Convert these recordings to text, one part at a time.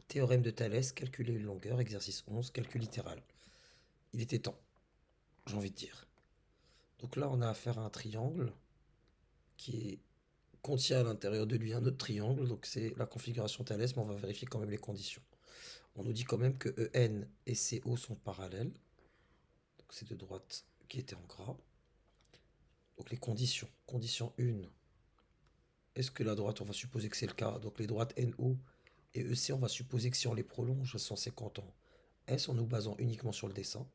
Théorème de Thalès, calculer une longueur, exercice 11, calcul littéral. Il était temps, j'ai envie de dire. Donc là, on a affaire à un triangle qui contient à l'intérieur de lui un autre triangle, donc c'est la configuration Thalès, mais on va vérifier quand même les conditions. On nous dit quand même que EN et CO sont parallèles, donc c'est de droite qui était en gras. Donc les conditions. Condition 1, est-ce que la droite, on va supposer que c'est le cas, donc les droites NO et EC, on va supposer que si on les prolonge à 150 en S, en nous basant uniquement sur le dessin,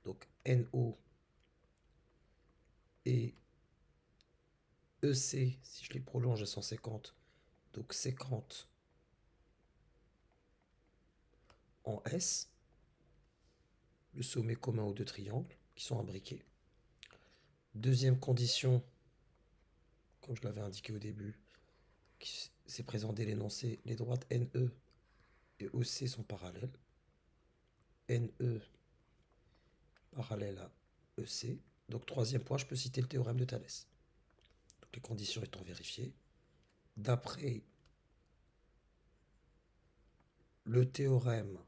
donc NO et EC, si je les prolonge à 150, donc 50 en S, le sommet commun aux deux triangles qui sont imbriqués. Deuxième condition, comme je l'avais indiqué au début, c'est présent dès l'énoncé, les droites NE et EC sont parallèles. NE parallèle à EC. Donc troisième point, je peux citer le théorème de Thalès. Donc les conditions étant vérifiées, d'après le théorème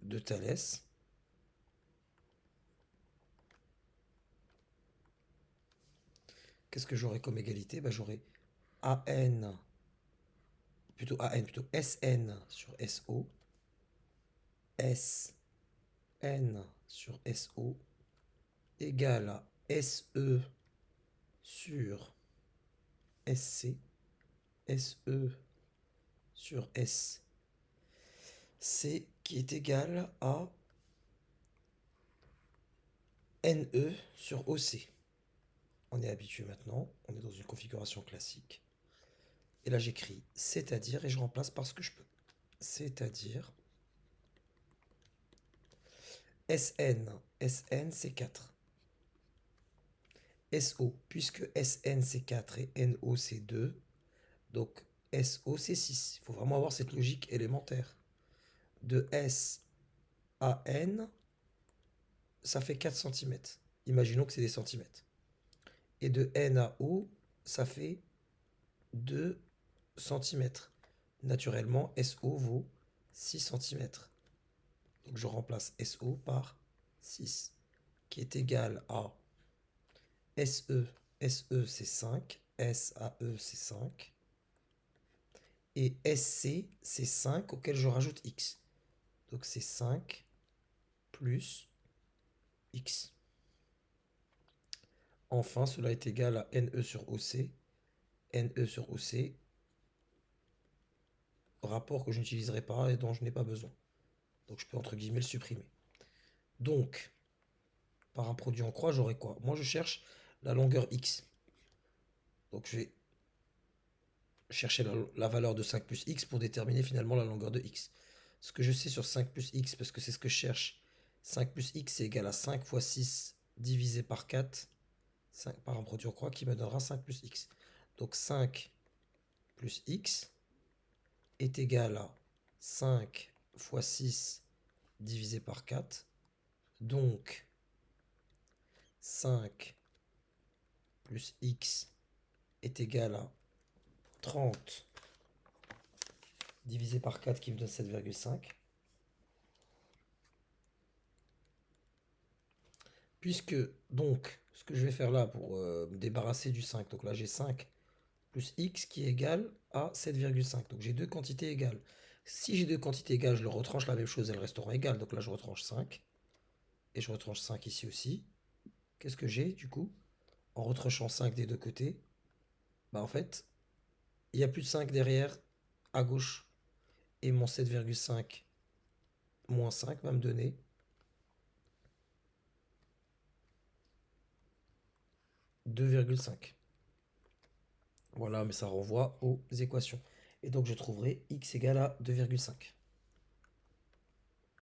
de Thalès, qu'est-ce que j'aurai comme égalité? J'aurai plutôt SN sur SO, SN sur SO égale à SE sur SC, SE sur SC qui est égal à NE sur OC. On est habitué maintenant, on est dans une configuration classique. Et là j'écris c'est-à-dire et je remplace par ce que je peux. C'est-à-dire SN c'est 4. SO, puisque SN c'est 4 et NO c'est 2, donc SO c'est 6. Il faut vraiment avoir cette logique élémentaire. De S à N, ça fait 4 cm. Imaginons que c'est des centimètres. Et de N à O, ça fait 2 cm. Naturellement, SO vaut 6 cm. Donc je remplace SO par 6, qui est égal à SE. SE c'est 5, SAE c'est 5. Et SC c'est 5 auquel je rajoute X. Donc c'est 5 plus X. Enfin, cela est égal à NE sur OC. NE sur OC, rapport que je n'utiliserai pas et dont je n'ai pas besoin. Donc je peux entre guillemets le supprimer. Donc, par un produit en croix, j'aurai quoi? Moi, je cherche la longueur X. Donc je vais chercher la valeur de 5 plus X pour déterminer finalement la longueur de X. Ce que je sais sur 5 plus X, parce que c'est ce que je cherche, 5 plus X c'est égal à 5 fois 6 divisé par 4, 5 par un produit en croix qui me donnera 5 plus X. Donc 5 plus X est égal à 5 fois 6 divisé par 4. Donc 5 plus X est égal à 30 divisé par 4 qui me donne 7,5. Puisque, donc, ce que je vais faire là pour me débarrasser du 5, donc là j'ai 5 plus x qui est égal à 7,5. Donc j'ai deux quantités égales. Si j'ai deux quantités égales, je leur retranche la même chose, elles resteront égales. Donc là je retranche 5. Et je retranche 5 ici aussi. Qu'est-ce que j'ai du coup? En retranchant 5 des deux côtés, en fait, il n'y a plus de 5 derrière à gauche. Et mon 7,5 moins 5 va me donner 2,5. Voilà, mais ça renvoie aux équations. Et donc je trouverai x égale à 2,5.